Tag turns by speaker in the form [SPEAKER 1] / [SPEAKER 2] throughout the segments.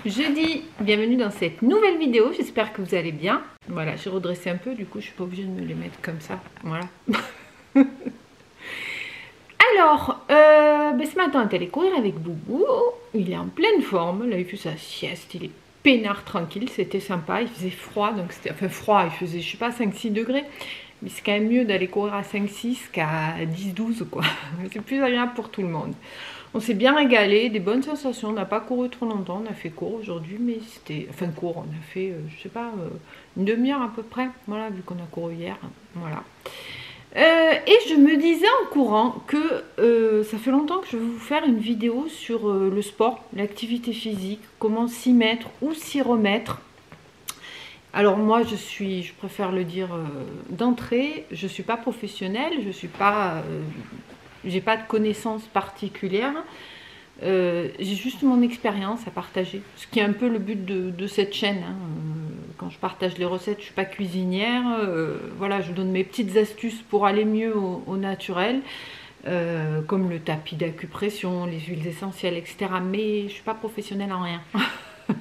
[SPEAKER 1] Jeudi, bienvenue dans cette nouvelle vidéo, j'espère que vous allez bien. Voilà, j'ai redressé un peu, du coup je suis pas obligée de me les mettre comme ça, voilà. Alors, ce matin on est allé courir avec Boubou, il est en pleine forme, là il fait sa sieste, il est peinard tranquille, c'était sympa, il faisait froid, donc c'était, enfin froid, il faisait je sais pas 5-6 degrés, mais c'est quand même mieux d'aller courir à 5-6 qu'à 10-12 quoi, c'est plus agréable pour tout le monde. On s'est bien régalé, des bonnes sensations, on n'a pas couru trop longtemps, on a fait court aujourd'hui, mais c'était, enfin court, on a fait, je sais pas, une demi-heure à peu près, voilà, vu qu'on a couru hier, voilà. Et je me disais en courant que ça fait longtemps que je veux vous faire une vidéo sur le sport, l'activité physique, comment s'y mettre ou s'y remettre. Alors moi je préfère le dire d'entrée, je ne suis pas professionnelle, j'ai pas de connaissances particulières, j'ai juste mon expérience à partager, ce qui est un peu le but de cette chaîne, hein. Quand je partage les recettes, je ne suis pas cuisinière, voilà, je vous donne mes petites astuces pour aller mieux au naturel, comme le tapis d'acupression, les huiles essentielles, etc. Mais je ne suis pas professionnelle en rien,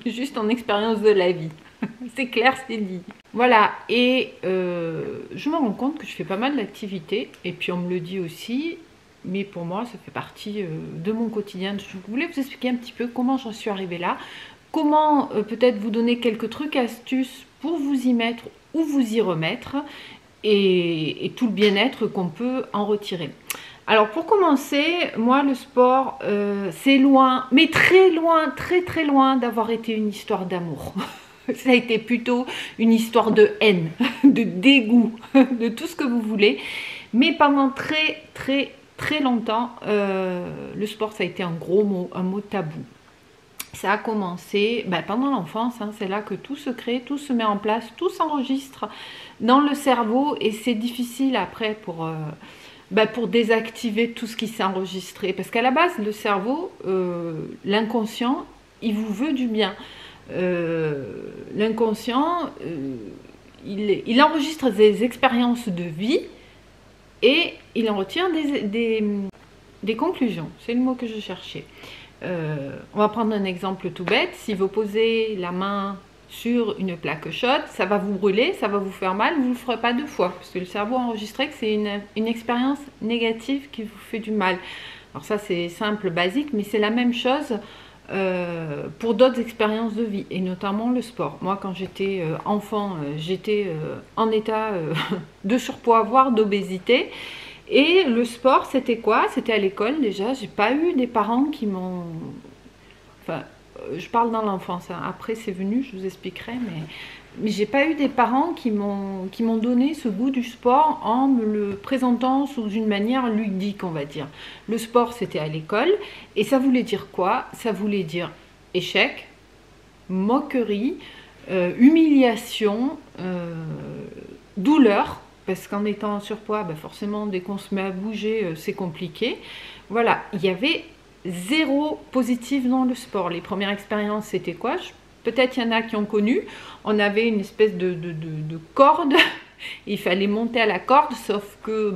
[SPEAKER 1] juste en expérience de la vie, c'est clair, c'est dit. Voilà, et je me rends compte que je fais pas mal d'activités, et puis on me le dit aussi, mais pour moi ça fait partie de mon quotidien. Je voulais vous expliquer un petit peu comment j'en suis arrivée là, comment peut-être vous donner quelques trucs, astuces pour vous y mettre ou vous y remettre, et tout le bien-être qu'on peut en retirer. Alors pour commencer, moi le sport, c'est loin, mais très loin, très loin d'avoir été une histoire d'amour. Ça a été plutôt une histoire de haine, de dégoût, de tout ce que vous voulez. Mais pendant très longtemps, le sport ça a été un gros mot, un mot tabou. Ça a commencé pendant l'enfance, hein, c'est là que tout se crée, tout se met en place, tout s'enregistre dans le cerveau et c'est difficile après pour désactiver tout ce qui s'est enregistré. Parce qu'à la base, le cerveau, l'inconscient, il vous veut du bien. L'inconscient, il enregistre des expériences de vie et il en retire des conclusions. C'est le mot que je cherchais. On va prendre un exemple tout bête. Si vous posez la main sur une plaque chaude, ça va vous brûler, ça va vous faire mal, vous ne le ferez pas 2 fois, parce que le cerveau a enregistré que c'est une expérience négative qui vous fait du mal. Alors ça c'est simple, basique, mais c'est la même chose pour d'autres expériences de vie, et notamment le sport. Moi quand j'étais enfant, j'étais en état de surpoids, voire d'obésité. Et le sport, c'était quoi? C'était à l'école déjà. J'ai pas eu des parents qui m'ont... Enfin, je parle dans l'enfance, hein. Après c'est venu, je vous expliquerai, mais j'ai pas eu des parents qui m'ont donné ce goût du sport en me le présentant sous une manière ludique, on va dire. Le sport, c'était à l'école, et ça voulait dire quoi? Ça voulait dire échec, moquerie, humiliation, douleur. Parce qu'en étant en surpoids, forcément, dès qu'on se met à bouger, c'est compliqué. Voilà, il y avait 0 positif dans le sport. Les premières expériences, c'était quoi? Peut-être il y en a qui ont connu. On avait une espèce de corde. Il fallait monter à la corde, sauf que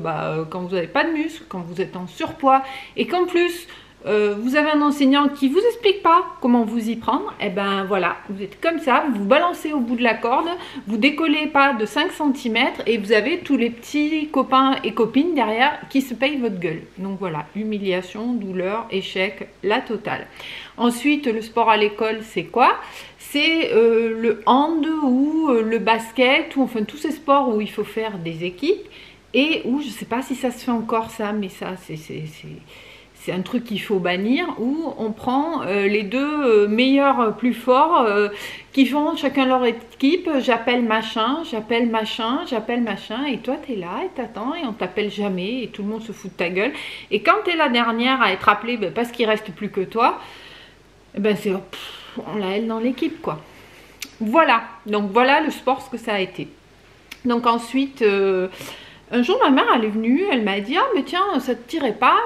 [SPEAKER 1] quand vous n'avez pas de muscles, quand vous êtes en surpoids, et qu'en plus, vous avez un enseignant qui ne vous explique pas comment vous y prendre, et voilà, vous êtes comme ça, vous vous balancez au bout de la corde, vous décollez pas de 5 cm et vous avez tous les petits copains et copines derrière qui se payent votre gueule. Donc voilà, humiliation, douleur, échec, la totale. Ensuite, le sport à l'école, c'est quoi? C'est le hand ou le basket, ou enfin tous ces sports où il faut faire des équipes et où, je ne sais pas si ça se fait encore ça, mais ça c'est un truc qu'il faut bannir, où on prend les 2 meilleurs plus forts qui font chacun leur équipe. J'appelle machin, j'appelle machin, j'appelle machin, et toi tu es là et t'attends et on t'appelle jamais et tout le monde se fout de ta gueule. Et quand tu es la dernière à être appelée parce qu'il reste plus que toi, c'est on l'a elle dans l'équipe quoi. Voilà, donc voilà le sport, ce que ça a été. Donc ensuite... Un jour, ma mère, elle est venue, elle m'a dit: ah, mais tiens, ça te dirait pas,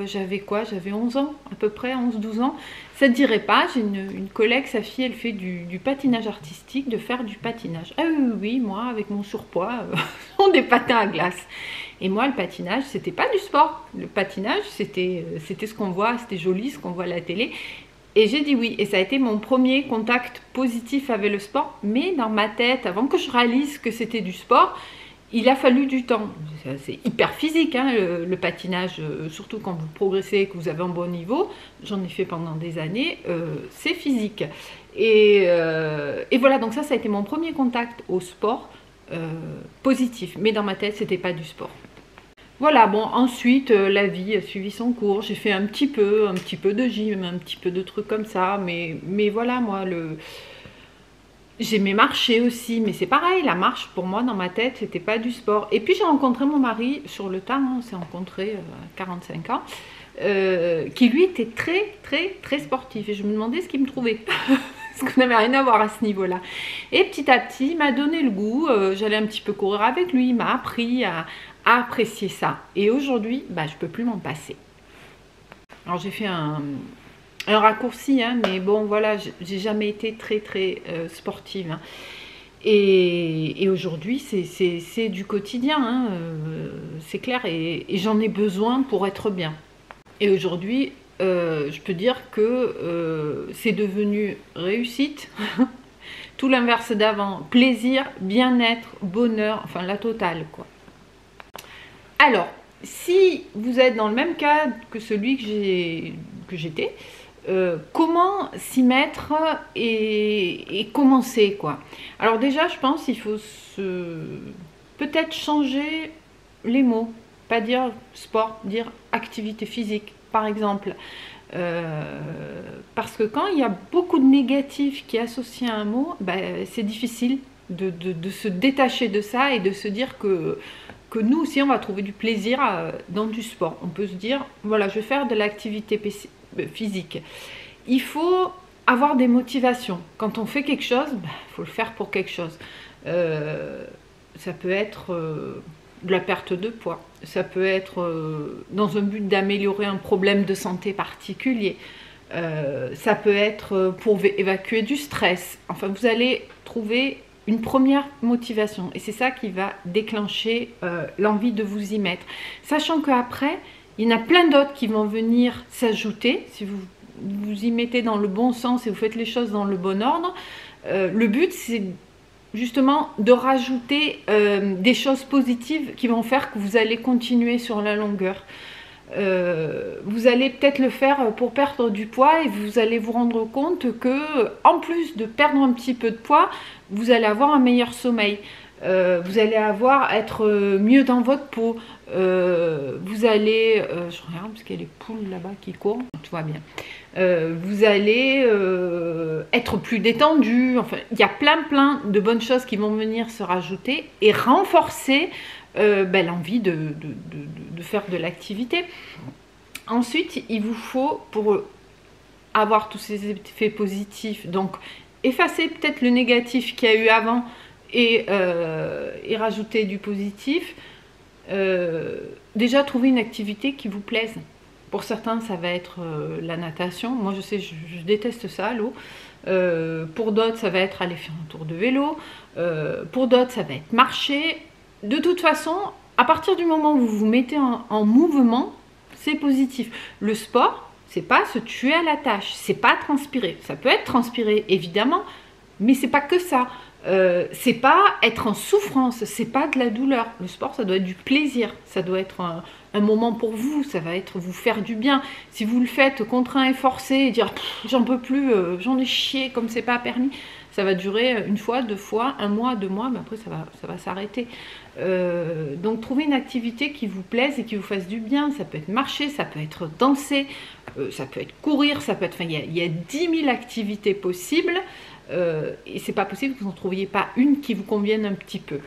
[SPEAKER 1] j'avais quoi? J'avais 11 ans, à peu près 11-12 ans. Ça te dirait pas, j'ai une collègue, sa fille, elle fait du patinage artistique, de faire du patinage. Ah oui, oui, oui, moi, avec mon surpoids, on des patins à glace. Et moi, le patinage, c'était pas du sport. Le patinage, c'était ce qu'on voit, c'était joli, ce qu'on voit à la télé. Et j'ai dit oui, et ça a été mon premier contact positif avec le sport. Mais dans ma tête, avant que je réalise que c'était du sport, il a fallu du temps. C'est hyper physique, hein, le patinage, surtout quand vous progressez, que vous avez un bon niveau. J'en ai fait pendant des années, c'est physique. Et voilà, donc ça a été mon premier contact au sport positif. Mais dans ma tête, c'était pas du sport. Voilà, bon, ensuite, la vie a suivi son cours. J'ai fait un petit peu de gym, un petit peu de trucs comme ça. Mais voilà, moi, j'aimais marcher aussi. Mais c'est pareil, la marche, pour moi, dans ma tête, c'était pas du sport. Et puis, j'ai rencontré mon mari sur le tas, hein, on s'est rencontrés à 45 ans, qui lui était très, très, très sportif. Et je me demandais ce qu'il me trouvait. Parce qu'on n'avait rien à voir à ce niveau-là. Et petit à petit, il m'a donné le goût. J'allais un petit peu courir avec lui. Il m'a appris à apprécier ça. Et aujourd'hui, bah, je ne peux plus m'en passer. Alors j'ai fait un raccourci, hein, mais bon, voilà, j'ai jamais été très, très sportive. Hein. Et aujourd'hui, c'est du quotidien, hein, c'est clair. Et j'en ai besoin pour être bien. Et aujourd'hui, je peux dire que c'est devenu réussite, tout l'inverse d'avant, plaisir, bien-être, bonheur, enfin la totale quoi. Alors, si vous êtes dans le même cas que celui que j'étais, comment s'y mettre et commencer quoi. Alors déjà, je pense qu'il faut peut-être changer les mots, pas dire sport, dire activité physique. Par exemple, parce que quand il y a beaucoup de négatifs qui associent à un mot, ben, c'est difficile de se détacher de ça et de se dire que nous aussi on va trouver du plaisir dans du sport. On peut se dire, voilà, je vais faire de l'activité physique. Il faut avoir des motivations. Quand on fait quelque chose, ben, faut le faire pour quelque chose. Ça peut être de la perte de poids. Ça peut être dans un but d'améliorer un problème de santé particulier. Ça peut être pour évacuer du stress. Enfin, vous allez trouver une première motivation. Et c'est ça qui va déclencher l'envie de vous y mettre. Sachant qu'après, il y en a plein d'autres qui vont venir s'ajouter. Si vous vous y mettez dans le bon sens et vous faites les choses dans le bon ordre, le but, c'est justement de rajouter des choses positives qui vont faire que vous allez continuer sur la longueur. Vous allez peut-être le faire pour perdre du poids et vous allez vous rendre compte que en plus de perdre un petit peu de poids, vous allez avoir un meilleur sommeil. Vous allez être mieux dans votre peau. Vous allez, je regarde parce qu'il y a les poules là-bas qui courent, tout va bien. Vous allez être plus détendu. Enfin, il y a plein de bonnes choses qui vont venir se rajouter et renforcer l'envie de faire de l'activité. Ensuite, il vous faut, pour avoir tous ces effets positifs, donc effacer peut-être le négatif qu'il y a eu avant et rajouter du positif. Déjà, trouver une activité qui vous plaise. Pour certains, ça va être la natation. Moi, je sais, je déteste ça, l'eau. Pour d'autres, ça va être aller faire un tour de vélo. Pour d'autres, ça va être marcher. De toute façon, à partir du moment où vous vous mettez en mouvement, c'est positif. Le sport, c'est pas se tuer à la tâche, c'est pas transpirer. Ça peut être transpirer, évidemment, mais c'est pas que ça. C'est pas être en souffrance, c'est pas de la douleur. Le sport, ça doit être du plaisir, ça doit être un moment pour vous, ça va être vous faire du bien. Si vous le faites contraint et forcé et dire j'en peux plus, j'en ai chié comme c'est pas permis, ça va durer une fois, 2 fois, 1 mois, 2 mois, mais après ça va s'arrêter. Donc trouvez une activité qui vous plaise et qui vous fasse du bien. Ça peut être marcher, ça peut être danser, ça peut être courir, ça peut être, enfin, il y a 10 000 activités possibles. Et c'est pas possible que vous n'en trouviez pas une qui vous convienne un petit peu.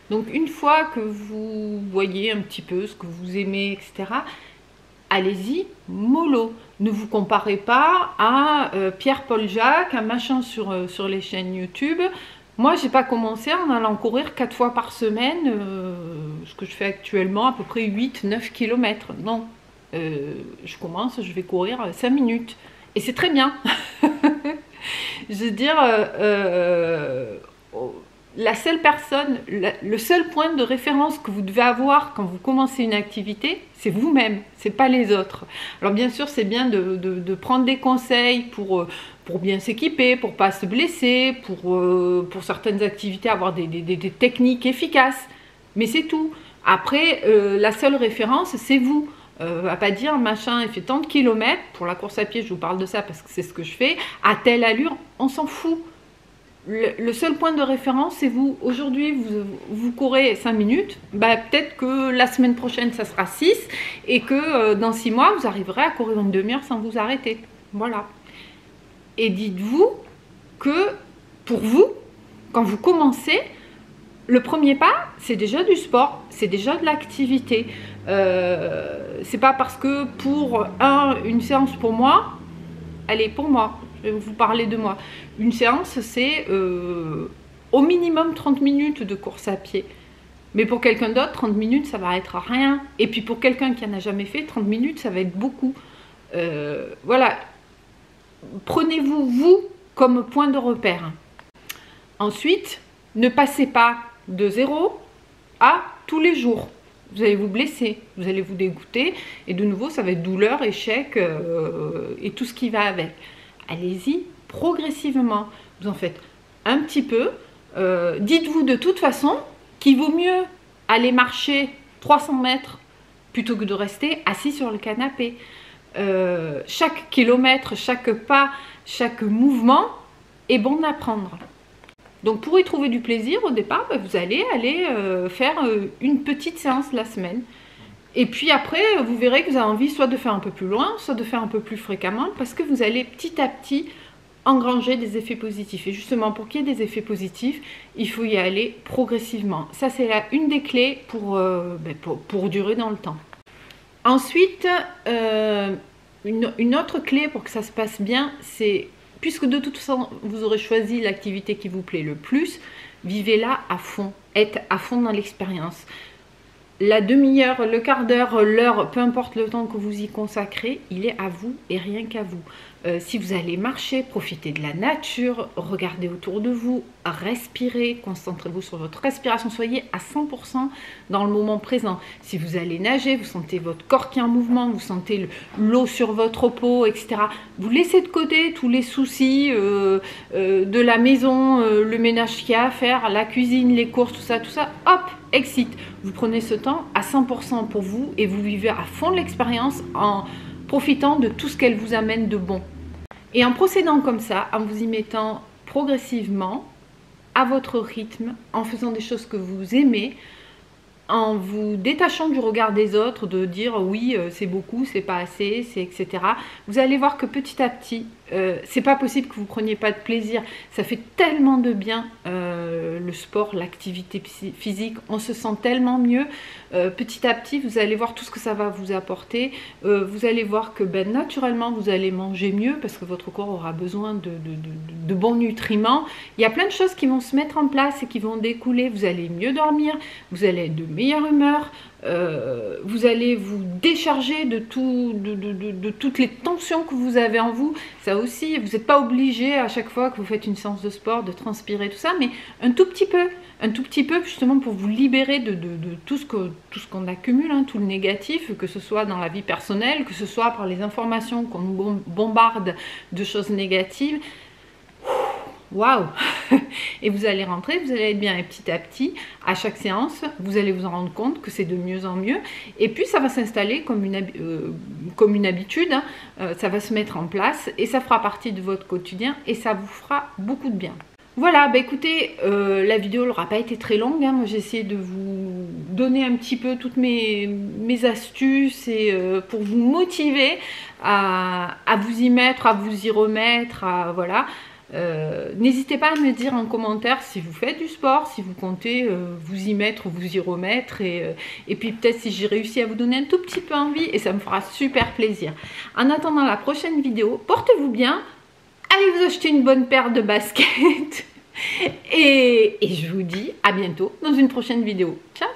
[SPEAKER 1] Donc une fois que vous voyez un petit peu ce que vous aimez, etc., allez-y, mollo. Ne vous comparez pas à Pierre-Paul Jacques, un machin sur les chaînes YouTube. Moi, j'ai pas commencé en allant courir 4 fois par semaine, ce que je fais actuellement, à peu près 8-9 km. Non, je commence, je vais courir 5 minutes. Et c'est très bien. Je veux dire, la seule personne, le seul point de référence que vous devez avoir quand vous commencez une activité, c'est vous-même, c'est pas les autres. Alors bien sûr, c'est bien de prendre des conseils pour bien s'équiper, pour pas se blesser, pour certaines activités avoir des techniques efficaces. Mais c'est tout. Après, la seule référence, c'est vous. À pas dire machin, il fait tant de kilomètres. Pour la course à pied, je vous parle de ça parce que c'est ce que je fais. À telle allure, on s'en fout. Le seul point de référence, c'est vous. Aujourd'hui, vous courez 5 minutes. Bah, peut-être que la semaine prochaine, ça sera 6. Et que dans 6 mois, vous arriverez à courir une demi-heure sans vous arrêter. Voilà. Et dites-vous que pour vous, quand vous commencez, le premier pas, c'est déjà du sport, c'est déjà de l'activité. C'est pas parce que pour une séance pour moi, allez, pour moi, je vais vous parler de moi. Une séance, c'est au minimum 30 minutes de course à pied. Mais pour quelqu'un d'autre, 30 minutes, ça va être rien. Et puis pour quelqu'un qui n'en a jamais fait, 30 minutes, ça va être beaucoup. Voilà. Prenez-vous, vous, comme point de repère. Ensuite, ne passez pas de 0 à tous les jours. Vous allez vous blesser, vous allez vous dégoûter. Et de nouveau, ça va être douleur, échec et tout ce qui va avec. Allez-y progressivement. Vous en faites un petit peu. Dites-vous de toute façon qu'il vaut mieux aller marcher 300 mètres plutôt que de rester assis sur le canapé. Chaque kilomètre, chaque pas, chaque mouvement est bon à prendre. Donc pour y trouver du plaisir au départ, vous allez aller faire une petite séance la semaine. Et puis après, vous verrez que vous avez envie soit de faire un peu plus loin, soit de faire un peu plus fréquemment, parce que vous allez petit à petit engranger des effets positifs. Et justement, pour qu'il y ait des effets positifs, il faut y aller progressivement. Ça, c'est une des clés pour durer dans le temps. Ensuite, une autre clé pour que ça se passe bien, c'est, puisque de toute façon, vous aurez choisi l'activité qui vous plaît le plus, vivez-la à fond, êtes à fond dans l'expérience. La demi-heure, le quart d'heure, l'heure, peu importe le temps que vous y consacrez, il est à vous et rien qu'à vous. Si vous allez marcher, profitez de la nature, regardez autour de vous, respirez, concentrez-vous sur votre respiration, soyez à 100% dans le moment présent. Si vous allez nager, vous sentez votre corps qui est en mouvement, vous sentez l'eau sur votre peau, etc. Vous laissez de côté tous les soucis de la maison, le ménage qu'il y a à faire, la cuisine, les courses, tout ça, hop, exit. Vous prenez ce temps à 100% pour vous et vous vivez à fond l'expérience en profitant de tout ce qu'elle vous amène de bon. Et en procédant comme ça, en vous y mettant progressivement, à votre rythme, en faisant des choses que vous aimez, en vous détachant du regard des autres, de dire oui, c'est beaucoup, c'est pas assez, c'est etc. Vous allez voir que petit à petit, c'est pas possible que vous preniez pas de plaisir. Ça fait tellement de bien le sport, l'activité physique, on se sent tellement mieux. Petit à petit, vous allez voir tout ce que ça va vous apporter. Vous allez voir que naturellement, vous allez manger mieux parce que votre corps aura besoin de bons nutriments. Il y a plein de choses qui vont se mettre en place et qui vont découler. Vous allez mieux dormir, vous allez être de meilleure humeur, vous allez vous décharger de toutes les tensions que vous avez en vous. Ça aussi, vous n'êtes pas obligé à chaque fois que vous faites une séance de sport de transpirer tout ça, mais un tout petit peu justement pour vous libérer de tout ce qu'on accumule, hein, tout le négatif, que ce soit dans la vie personnelle, que ce soit par les informations qu'on nous bombarde de choses négatives. Waouh! Et vous allez rentrer, vous allez être bien, et petit à petit, à chaque séance, vous allez vous en rendre compte que c'est de mieux en mieux. Et puis ça va s'installer comme une habitude, hein. Ça va se mettre en place et ça fera partie de votre quotidien et ça vous fera beaucoup de bien. Voilà, bah écoutez, la vidéo n'aura pas été très longue, hein. Moi j'ai essayé de vous donner un petit peu toutes mes astuces et pour vous motiver à vous y mettre, à vous y remettre, voilà. N'hésitez pas à me dire en commentaire si vous faites du sport, si vous comptez vous y mettre, vous y remettre et puis peut-être si j'ai réussi à vous donner un tout petit peu envie et ça me fera super plaisir. En attendant la prochaine vidéo, portez-vous bien, allez vous acheter une bonne paire de baskets et abonner et je vous dis à bientôt dans une prochaine vidéo. Ciao!